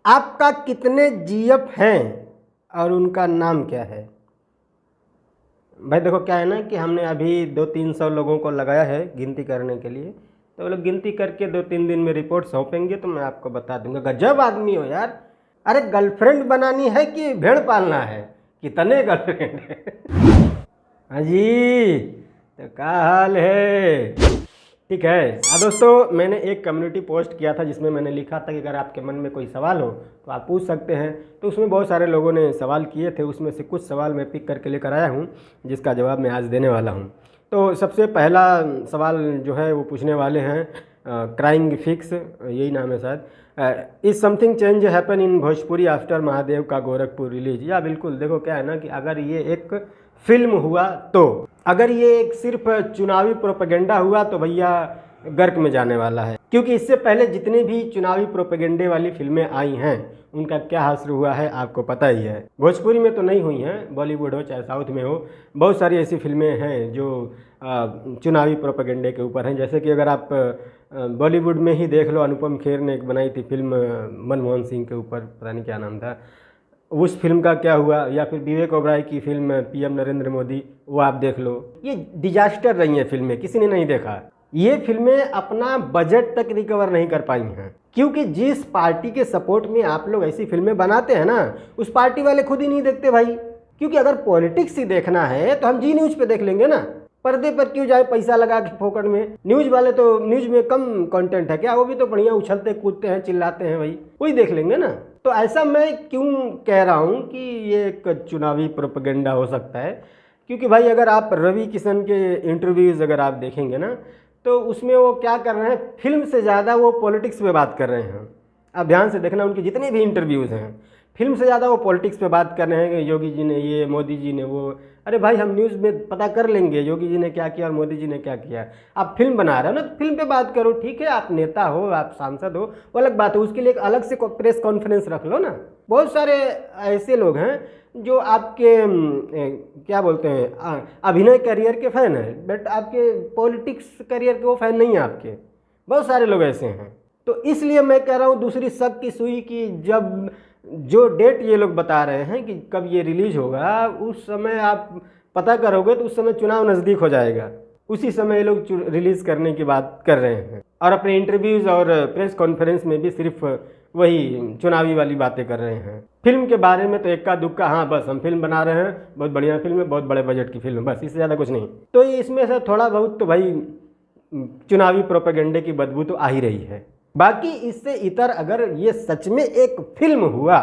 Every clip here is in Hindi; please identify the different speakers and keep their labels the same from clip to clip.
Speaker 1: आपका कितने जीएफ हैं और उनका नाम क्या है? भाई देखो क्या है ना कि हमने अभी 200-300 लोगों को लगाया है गिनती करने के लिए, तो वो लोग गिनती करके 2-3 दिन में रिपोर्ट सौंपेंगे तो मैं आपको बता दूंगा। गजब आदमी हो यार। अरे गर्लफ्रेंड बनानी है कि भेड़ पालना है? कितने गर्लफ्रेंड है? हाँ जी, तो क्या हाल है? ठीक है। दोस्तों, मैंने एक कम्युनिटी पोस्ट किया था जिसमें मैंने लिखा था कि अगर आपके मन में कोई सवाल हो तो आप पूछ सकते हैं। तो उसमें बहुत सारे लोगों ने सवाल किए थे, उसमें से कुछ सवाल मैं पिक करके लेकर आया हूँ जिसका जवाब मैं आज देने वाला हूँ। तो सबसे पहला सवाल जो है वो पूछने वाले हैं क्राइंग फिक्स, यही नाम है शायद। Is something change happen in Bhojpuri after Mahadev का गोरखपुर रिलीज? या बिल्कुल, देखो क्या है ना कि अगर ये एक फिल्म हुआ तो, अगर ये एक सिर्फ चुनावी प्रोपेगेंडा हुआ तो भैया गर्क में जाने वाला है। क्योंकि इससे पहले जितनी भी चुनावी प्रोपेगेंडे वाली फिल्में आई हैं उनका क्या हासिल हुआ है आपको पता ही है। भोजपुरी में तो नहीं हुई हैं, बॉलीवुड हो चाहे साउथ में हो, बहुत सारी ऐसी फिल्में हैं जो चुनावी प्रोपेगेंडे के ऊपर हैं। जैसे कि अगर आप बॉलीवुड में ही देख लो, अनुपम खेर ने एक बनाई थी फिल्म मनमोहन सिंह के ऊपर, पता नहीं क्या नाम था, उस फिल्म का क्या हुआ। या फिर विवेक ओबराय की फिल्म पीएम नरेंद्र मोदी, वो आप देख लो। ये डिजास्टर रही हैं फिल्में, किसी ने नहीं देखा। ये फिल्में अपना बजट तक रिकवर नहीं कर पाई हैं, क्योंकि जिस पार्टी के सपोर्ट में आप लोग ऐसी फिल्में बनाते हैं ना, उस पार्टी वाले खुद ही नहीं देखते भाई। क्योंकि अगर पॉलिटिक्स ही देखना है तो हम जी न्यूज़ पे देख लेंगे ना, पर्दे पर क्यों जाए पैसा लगा के फोकट में। न्यूज़ वाले तो न्यूज़ में कम कंटेंट है क्या, वो भी तो बढ़िया उछलते कूदते हैं, चिल्लाते हैं भाई, वही देख लेंगे ना। तो ऐसा मैं क्यों कह रहा हूँ कि ये एक चुनावी प्रोपेगेंडा हो सकता है, क्योंकि भाई अगर आप रवि किशन के इंटरव्यूज़ अगर आप देखेंगे ना तो उसमें वो क्या कर रहे हैं, फिल्म से ज़्यादा वो पॉलिटिक्स पे बात कर रहे हैं। आप ध्यान से देखना, उनके जितने भी इंटरव्यूज़ हैं फिल्म से ज़्यादा वो पॉलिटिक्स पे बात कर रहे हैं कि योगी जी ने ये, मोदी जी ने वो। अरे भाई, हम न्यूज़ में पता कर लेंगे योगी जी ने क्या किया और मोदी जी ने क्या किया। आप फिल्म बना रहे हो ना तो फिल्म पे बात करो, ठीक है। आप नेता हो, आप सांसद हो, वो अलग बात है, उसके लिए एक अलग से प्रेस कॉन्फ्रेंस रख लो ना। बहुत सारे ऐसे लोग हैं जो आपके क्या बोलते हैं, अभिनय करियर के फ़ैन हैं, बट आपके पॉलिटिक्स करियर के वो फ़ैन नहीं हैं आपके। बहुत सारे लोग ऐसे हैं। तो इसलिए मैं कह रहा हूँ दूसरी शक की सुई की, जब जो डेट ये लोग बता रहे हैं कि कब ये रिलीज होगा, उस समय आप पता करोगे तो उस समय चुनाव नज़दीक हो जाएगा। उसी समय ये लोग रिलीज़ करने की बात कर रहे हैं और अपने इंटरव्यूज़ और प्रेस कॉन्फ्रेंस में भी सिर्फ वही चुनावी वाली बातें कर रहे हैं। फिल्म के बारे में तो इक्का दुक्का, हाँ बस हम फिल्म बना रहे हैं, बहुत बढ़िया फिल्म है, बहुत बड़े बजट की फिल्म है, बस इससे ज़्यादा कुछ नहीं। तो इसमें से थोड़ा बहुत तो भाई चुनावी प्रोपेगेंडे की बदबू तो आ ही रही है। बाकी इससे इतर अगर ये सच में एक फिल्म हुआ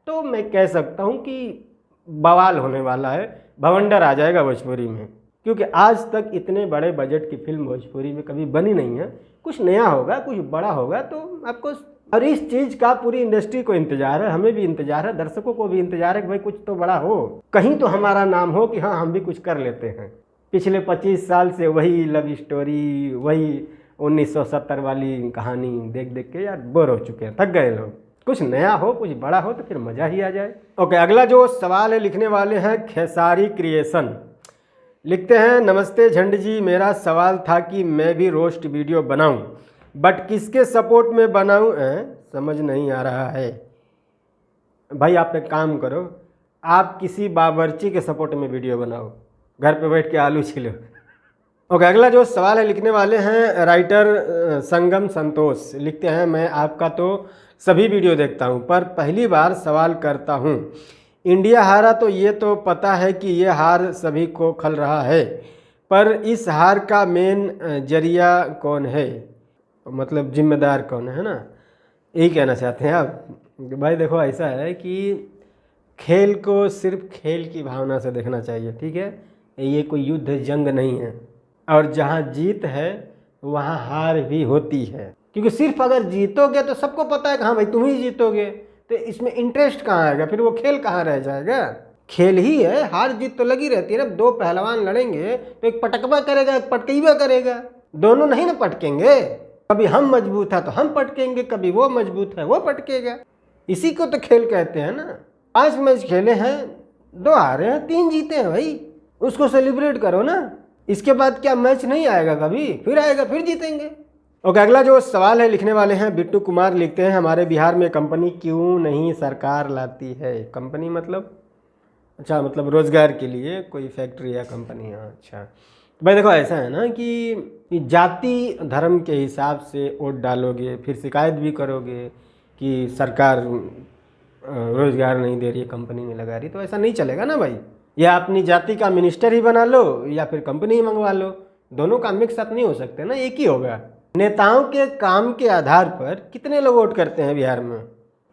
Speaker 1: तो मैं कह सकता हूँ कि बवाल होने वाला है, भवंडर आ जाएगा भोजपुरी में। क्योंकि आज तक इतने बड़े बजट की फिल्म भोजपुरी में कभी बनी नहीं है। कुछ नया होगा, कुछ बड़ा होगा तो आपको, और इस चीज़ का पूरी इंडस्ट्री को इंतजार है, हमें भी इंतजार है, दर्शकों को भी इंतजार है कि भाई कुछ तो बड़ा हो, कहीं तो हमारा नाम हो कि हाँ हम भी कुछ कर लेते हैं। पिछले 25 साल से वही लव स्टोरी, वही 1970 वाली कहानी देख देख के यार बोर हो चुके हैं, थक गए लोग। कुछ नया हो, कुछ बड़ा हो तो फिर मज़ा ही आ जाए। ओके, अगला जो सवाल है लिखने वाले हैं खेसारी क्रिएशन। लिखते हैं, नमस्ते झंड जी, मेरा सवाल था कि मैं भी रोस्ट वीडियो बनाऊं, बट किसके सपोर्ट में बनाऊं समझ नहीं आ रहा है। भाई आप एक काम करो, आप किसी बावर्ची के सपोर्ट में वीडियो बनाओ, घर पे बैठ के आलू छिलो। ओके, अगला जो सवाल है लिखने वाले हैं राइटर संगम संतोष। लिखते हैं, मैं आपका तो सभी वीडियो देखता हूं पर पहली बार सवाल करता हूं। इंडिया हारा तो ये तो पता है कि ये हार सभी को खल रहा है, पर इस हार का मेन जरिया कौन है, मतलब जिम्मेदार कौन है ना, यही कहना चाहते हैं आप। भाई देखो ऐसा है कि खेल को सिर्फ खेल की भावना से देखना चाहिए, ठीक है। ये कोई युद्ध जंग नहीं है, और जहाँ जीत है वहाँ हार भी होती है। क्योंकि सिर्फ अगर जीतोगे तो सबको पता है कि हाँ भाई तुम ही जीतोगे, तो इसमें इंटरेस्ट कहाँ आएगा, फिर वो खेल कहाँ रह जाएगा। खेल ही है, हार जीत तो लगी रहती है ना। दो पहलवान लड़ेंगे तो एक पटकवा करेगा, एक पटकईवा करेगा, दोनों नहीं ना पटकेंगे। कभी हम मजबूत है तो हम पटकेंगे, कभी वो मजबूत है वो पटकेगा। इसी को तो खेल कहते हैं ना। 5 मैच खेले हैं, 2 हारे हैं, 3 जीते हैं भाई, उसको सेलिब्रेट करो ना। इसके बाद क्या मैच नहीं आएगा कभी, फिर आएगा, फिर जीतेंगे। ओके, अगला जो सवाल है लिखने वाले हैं बिट्टू कुमार, लिखते हैं हमारे बिहार में कंपनी क्यों नहीं सरकार लाती है। कंपनी मतलब अच्छा, मतलब रोज़गार के लिए कोई फैक्ट्री या कंपनी। हाँ अच्छा, तो भाई देखो ऐसा है ना कि जाति धर्म के हिसाब से वोट डालोगे, फिर शिकायत भी करोगे कि सरकार रोज़गार नहीं दे रही है, कंपनी नहीं लगा रही, तो ऐसा नहीं चलेगा ना भाई। या अपनी जाति का मिनिस्टर ही बना लो या फिर कंपनी ही मंगवा लो, दोनों काम एक साथ नहीं हो सकते ना, एक ही होगा। नेताओं के काम के आधार पर कितने लोग वोट करते हैं बिहार में?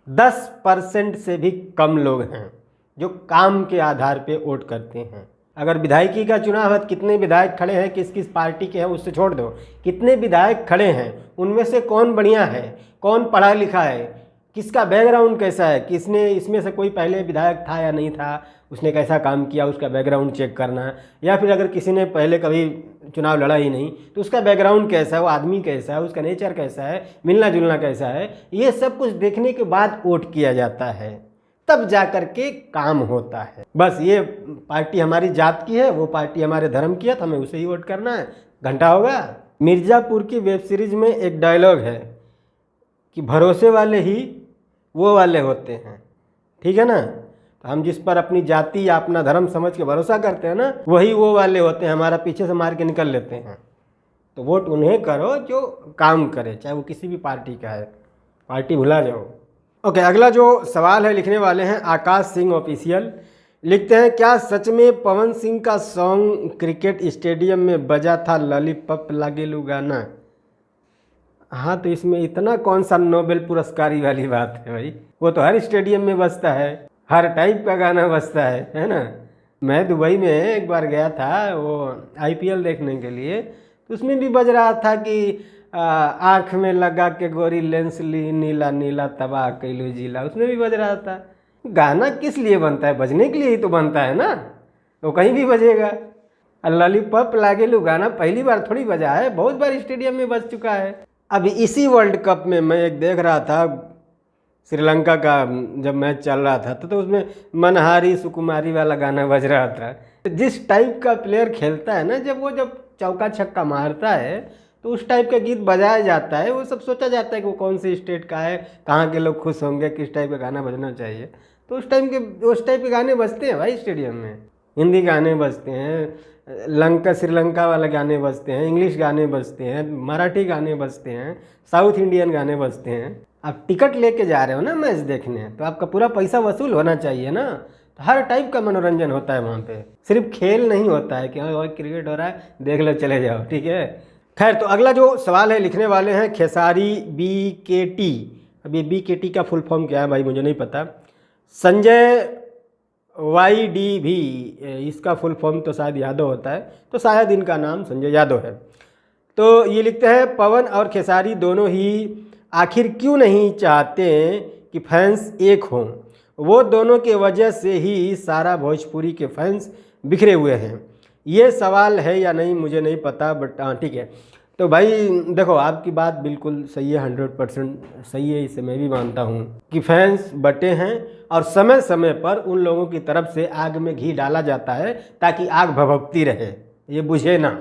Speaker 1: 10% से भी कम लोग हैं जो काम के आधार पे वोट करते हैं। अगर विधायकी का चुनाव है, कितने विधायक खड़े हैं, किस किस पार्टी के हैं उससे छोड़ दो, कितने विधायक खड़े हैं उनमें से कौन बढ़िया है, कौन पढ़ा लिखा है, किसका बैकग्राउंड कैसा है, किसने इसमें से कोई पहले विधायक था या नहीं था, उसने कैसा काम किया, उसका बैकग्राउंड चेक करना। या फिर अगर किसी ने पहले कभी चुनाव लड़ा ही नहीं तो उसका बैकग्राउंड कैसा है, वो आदमी कैसा है, उसका नेचर कैसा है, मिलना जुलना कैसा है, ये सब कुछ देखने के बाद वोट किया जाता है, तब जा कर के काम होता है। बस ये पार्टी हमारी जात की है, वो पार्टी हमारे धर्म की है, तो हमें उसे ही वोट करना है, घंटा होगा। मिर्ज़ापुर की वेब सीरीज में एक डायलॉग है कि भरोसे वाले ही वो वाले होते हैं, ठीक है ना। तो हम जिस पर अपनी जाति या अपना धर्म समझ के भरोसा करते हैं ना, वही वो वाले होते हैं, हमारा पीछे से मार के निकल लेते हैं। तो वोट उन्हें करो जो काम करे, चाहे वो किसी भी पार्टी का है, पार्टी भुला जाओ। ओके, अगला जो सवाल है लिखने वाले हैं आकाश सिंह ऑफिशियल, लिखते हैं क्या सच में पवन सिंह का सॉन्ग क्रिकेट स्टेडियम में बजा था लॉलीपॉप लागेलू गाना? हाँ, तो इसमें इतना कौन सा नोबेल पुरस्कारी वाली बात है भाई, वो तो हर स्टेडियम में बजता है, हर टाइप का गाना बजता है ना। मैं दुबई में एक बार गया था वो IPL देखने के लिए, तो उसमें भी बज रहा था कि आँख में लगा के गोरी लेंस ली नीला नीला तबाह कैलू जिला, उसमें भी बज रहा था। गाना किस लिए बनता है? बजने के लिए ही तो बनता है ना, तो कहीं भी बजेगा। लॉलीपॉप लागेलू गाना पहली बार थोड़ी बजा है, बहुत बार स्टेडियम में बज चुका है। अभी इसी वर्ल्ड कप में मैं एक देख रहा था, श्रीलंका का जब मैच चल रहा था तो उसमें मनहारी सुकुमारी वाला गाना बज रहा था। जिस टाइप का प्लेयर खेलता है ना, जब चौका छक्का मारता है तो उस टाइप का गीत बजाया जाता है, वो सब सोचा जाता है कि वो कौन से स्टेट का है, कहाँ के लोग खुश होंगे, किस टाइप का गाना बजना चाहिए, तो उस टाइप के गाने बजते हैं भाई स्टेडियम में। हिंदी गाने बजते हैं, श्रीलंका वाले गाने बजते हैं, इंग्लिश गाने बजते हैं, मराठी गाने बजते हैं, साउथ इंडियन गाने बजते हैं। आप टिकट लेके जा रहे हो ना मैच देखने, तो आपका पूरा पैसा वसूल होना चाहिए ना, तो हर टाइप का मनोरंजन होता है वहाँ पे, सिर्फ खेल नहीं होता है कि हाँ क्रिकेट हो रहा है देख लो चले जाओ, ठीक है। खैर, तो अगला जो सवाल है लिखने वाले हैं खेसारी BKT। अब ये BKT का फुल फॉर्म क्या है भाई मुझे नहीं पता। संजय YDV, इसका फुल फॉर्म तो शायद यादव होता है, तो शायद इनका नाम संजय यादव है। तो ये लिखते हैं पवन और खेसारी दोनों ही आखिर क्यों नहीं चाहते कि फैंस एक हों, वो दोनों के वजह से ही सारा भोजपुरी के फैंस बिखरे हुए हैं। ये सवाल है या नहीं मुझे नहीं पता, बट हाँ ठीक है। तो भाई देखो, आपकी बात बिल्कुल सही है, 100% सही है, इसे मैं भी मानता हूँ कि फैंस बटे हैं और समय समय पर उन लोगों की तरफ से आग में घी डाला जाता है ताकि आग भभकती रहे, ये बुझे ना,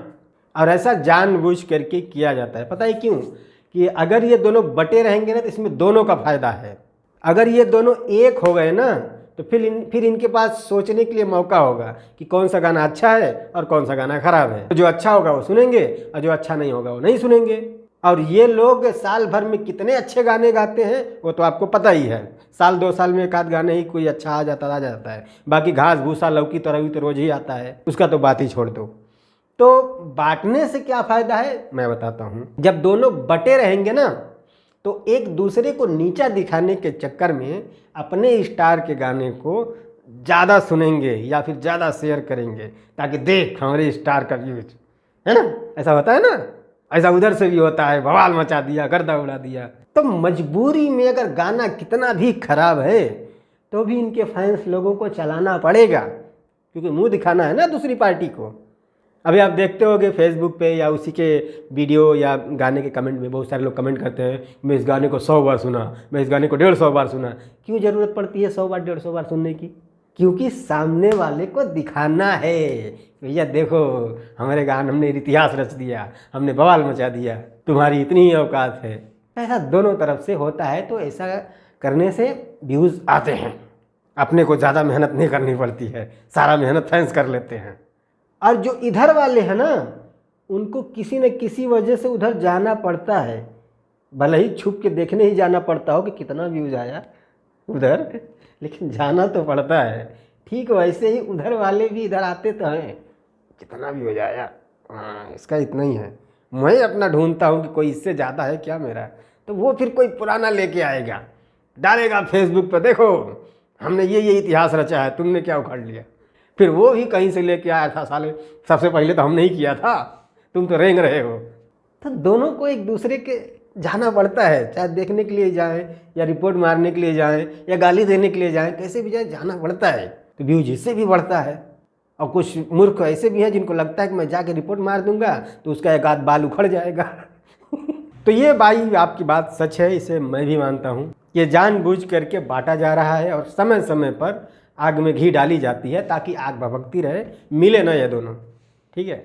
Speaker 1: और ऐसा जानबूझ करके किया जाता है। पता है क्यों? कि अगर ये दोनों बटे रहेंगे ना तो इसमें दोनों का फायदा है। अगर ये दोनों एक हो गए ना तो फिर इनके पास सोचने के लिए मौका होगा कि कौन सा गाना अच्छा है और कौन सा गाना खराब है। तो जो अच्छा होगा वो सुनेंगे और जो अच्छा नहीं होगा वो नहीं सुनेंगे। और ये लोग साल भर में कितने अच्छे गाने गाते हैं वो तो आपको पता ही है, साल 2 साल में एक आध गाने ही कोई अच्छा आ जाता है, बाकी घास भूसा लौकी तरवी तो रोज ही आता है, उसका तो बात ही छोड़ दो। तो बांटने से क्या फ़ायदा है मैं बताता हूँ। जब दोनों बटे रहेंगे ना तो एक दूसरे को नीचा दिखाने के चक्कर में अपने स्टार के गाने को ज़्यादा सुनेंगे या फिर ज़्यादा शेयर करेंगे, ताकि देख हमारे स्टार का व्यूज है ना, ऐसा होता है ना। ऐसा उधर से भी होता है, बवाल मचा दिया, गर्दा उड़ा दिया। तो मजबूरी में अगर गाना कितना भी खराब है तो भी इनके फैंस लोगों को चलाना पड़ेगा, क्योंकि मुंह दिखाना है ना दूसरी पार्टी को। अभी आप देखते होंगे फेसबुक पे या उसी के वीडियो या गाने के कमेंट में बहुत सारे लोग कमेंट करते हैं, मैं इस गाने को 100 बार सुना, मैं इस गाने को 150 बार सुना। क्यों ज़रूरत पड़ती है 100 बार 150 बार सुनने की? क्योंकि सामने वाले को दिखाना है, भैया देखो हमारे गाने, हमने इतिहास रच दिया, हमने बवाल मचा दिया। तुम्हारी इतनी ही औकात है। ऐसा दोनों तरफ से होता है, तो ऐसा करने से व्यूज़ आते हैं, अपने को ज़्यादा मेहनत नहीं करनी पड़ती है, सारा मेहनत फैंस कर लेते हैं। और जो इधर वाले हैं ना, उनको किसी न किसी वजह से उधर जाना पड़ता है, भले ही छुप के देखने ही जाना पड़ता हो कि कितना व्यूज़ आया उधर, लेकिन जाना तो पड़ता है। ठीक वैसे ही उधर वाले भी इधर आते तो हैं, कितना व्यूज़ आया, हाँ इसका इतना ही है, मैं अपना ढूंढता हूँ कि कोई इससे ज़्यादा है क्या मेरा, तो वो फिर कोई पुराना लेके आएगा, डालेगा फेसबुक पर, देखो हमने ये इतिहास रचा है, तुमने क्या उखाड़ लिया। फिर वो भी कहीं से लेके आया था, साले सबसे पहले तो हमने ही किया था, तुम तो रेंग रहे हो। तो दोनों को एक दूसरे के जाना पड़ता है, चाहे देखने के लिए जाएं या रिपोर्ट मारने के लिए जाएं या गाली देने के लिए जाएं, कैसे भी जाए जाना पड़ता है, तो व्यूज इससे भी बढ़ता है। और कुछ मूर्ख ऐसे भी हैं जिनको लगता है कि मैं जाके रिपोर्ट मार दूंगा तो उसका एक आध बाल उखड़ जाएगा। तो ये भाई आपकी बात सच है, इसे मैं भी मानता हूँ। ये जानबूझ करके बांटा जा रहा है और समय समय पर आग में घी डाली जाती है ताकि आग भभकती रहे, मिले ना ये दोनों। ठीक है।